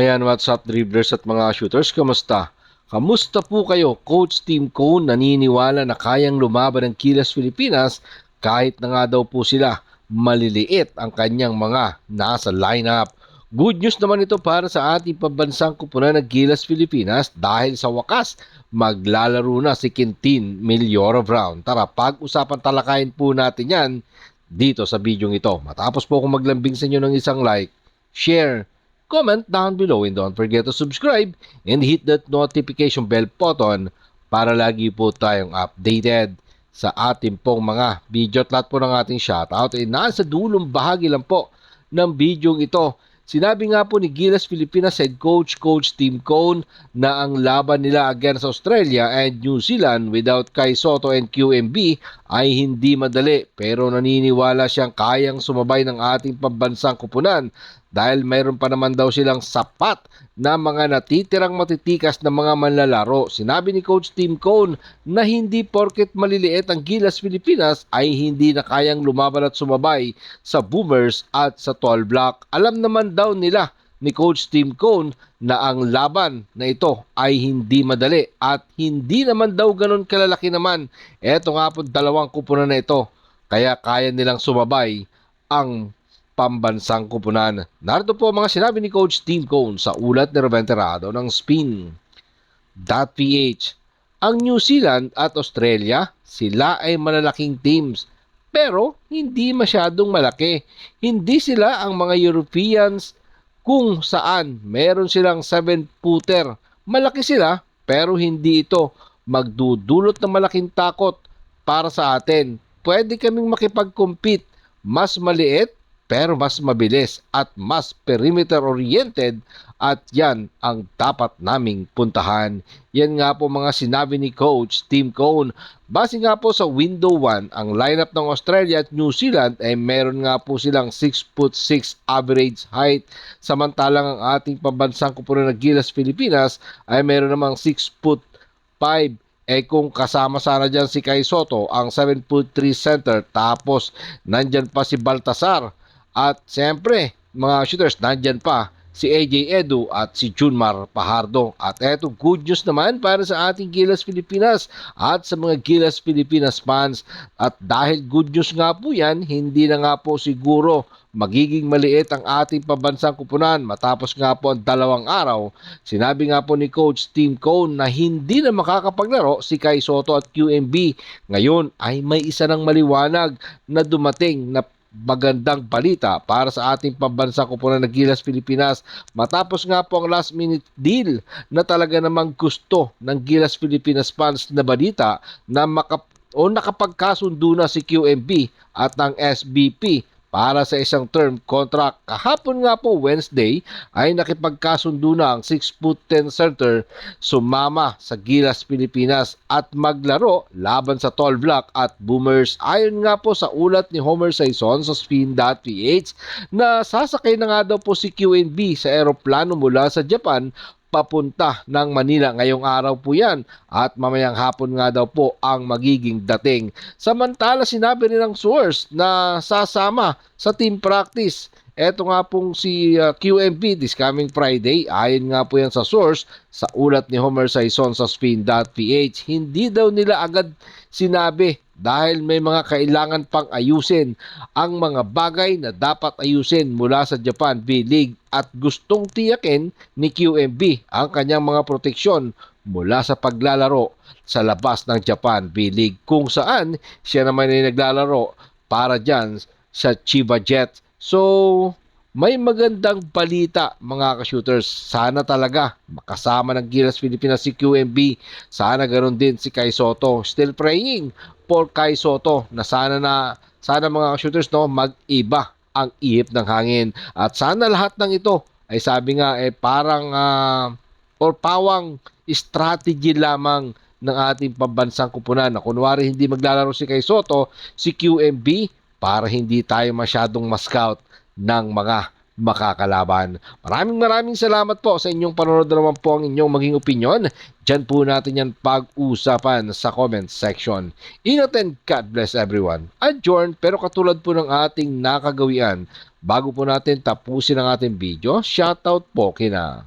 Ayan, what's up dribblers at mga shooters, kamusta? Kamusta po kayo? Coach Tim Cone naniniwala na kayang lumaban ng Gilas Pilipinas kahit na nga daw po sila maliliit ang kanyang mga nasa lineup. Good news naman ito para sa ating pambansang kupunan ng Gilas Pilipinas dahil sa wakas maglalaro na si Quintin Milloro Brown. Tara, pag-usapan talakayin po natin yan dito sa video ito. Matapos po akong maglambing sa inyo ng isang like, share, comment down below and don't forget to subscribe and hit that notification bell button para lagi po tayong updated sa ating pong mga video at lahat po ng ating shoutout ay nasa dulong bahagi lang po ng video ito. Sinabi nga po ni Gilas Pilipinas head coach Tim Cone na ang laban nila against Australia and New Zealand without Kai Sotto and QMB ay hindi madali, pero naniniwala siyang kayang sumabay ng ating pambansang kupunan dahil mayroon pa naman daw silang sapat na mga natitirang matitikas na mga manlalaro. Sinabi ni Coach Tim Cone na hindi porket maliliit ang Gilas Pilipinas ay hindi na kayang lumaban at sumabay sa Boomers at sa Tall Black. Alam naman daw nila ni Coach Tim Cone na ang laban na ito ay hindi madali at hindi naman daw ganun kalalaki naman. Eto nga po dalawang kupunan na ito, kaya kaya nilang sumabay ang pambansang kupunan. Narito po mga sinabi ni Coach Tim Cone sa ulat ni Ruben Terrado ng Spin.ph. Ang New Zealand at Australia, sila ay malalaking teams pero hindi masyadong malaki. Hindi sila ang mga Europeans kung saan meron silang 7-footer. Malaki sila pero hindi ito magdudulot ng malaking takot para sa atin. Pwede kaming makipag-compete, mas maliit pero mas mabilis at mas perimeter-oriented at yan ang dapat naming puntahan. Yan nga po mga sinabi ni Coach Tim Cone. Base nga po sa window 1, ang lineup ng Australia at New Zealand ay meron nga po silang 6'6" average height. Samantalang ang ating pambansang kupunan ng Gilas Pilipinas ay meron namang 6'5". Kung kasama sana dyan si Kai Sotto, ang 7'3" center, tapos nandyan pa si Baltasar. At siyempre, mga shooters, nandyan pa si AJ Edu at si Junmar Pajardo. At eto, good news naman para sa ating Gilas Pilipinas at sa mga Gilas Pilipinas fans. At dahil good news nga po yan, hindi na nga po siguro magiging maliit ang ating pambansang kupunan matapos nga po ang 2 araw. Sinabi nga po ni Coach Tim Cone na hindi na makakapaglaro si Kai Sotto at QMB. Ngayon ay may isa ng maliwanag na dumating na magandang balita para sa ating pambansang kupunan ng Gilas Pilipinas matapos nga po ang last minute deal na talaga namang gusto ng Gilas Pilipinas fans na balita na nakapagkasundo na si QMB at ang SBP para sa isang term contract. Kahapon nga po Wednesday ay nakipagkasundo na ang 6'10" center sumama sa Gilas Pilipinas at maglaro laban sa Tall Black at Boomers. Ayon nga po sa ulat ni Homer Saison sa Spin.ph na sasakay na nga daw po si QNB sa eroplano mula sa Japan papunta ng Manila ngayong araw po yan at mamayang hapon nga daw po ang magiging dating. Samantala sinabi rin ng source na sasama sa team practice. Eto nga pong si QMB this coming Friday. Ayon nga po yan sa source sa ulat ni Homer Saison sa Spin.ph. Hindi daw nila agad sinabi dahil may mga kailangan pang ayusin ang mga bagay na dapat ayusin mula sa Japan B-League at gustong tiyakin ni QMB ang kanyang mga proteksyon mula sa paglalaro sa labas ng Japan B-League kung saan siya naman ay naglalaro para dyan sa Chiba Jets. So, may magandang balita mga ka-shooters. Sana talaga makasama ng Gilas Pilipinas si QMB. Sana ganoon din si Kai Sotto. Still praying for Kai Sotto na sana mga ka-shooters mag-iba ang ihip ng hangin. At sana lahat ng ito ay sabi nga parang or pawang strategy lamang ng ating pambansang kupunan na kunwari hindi maglalaro si Kai Sotto, si QMB para hindi tayo masyadong ma-scout ng mga makakalaban. Maraming salamat po sa inyong panonood naman po ang inyong maging opinion. Diyan po natin yan pag-usapan sa comment section. Ingat and God bless everyone. Adjourn, pero katulad po ng ating nakagawian, bago po natin tapusin ang ating video, shoutout po kina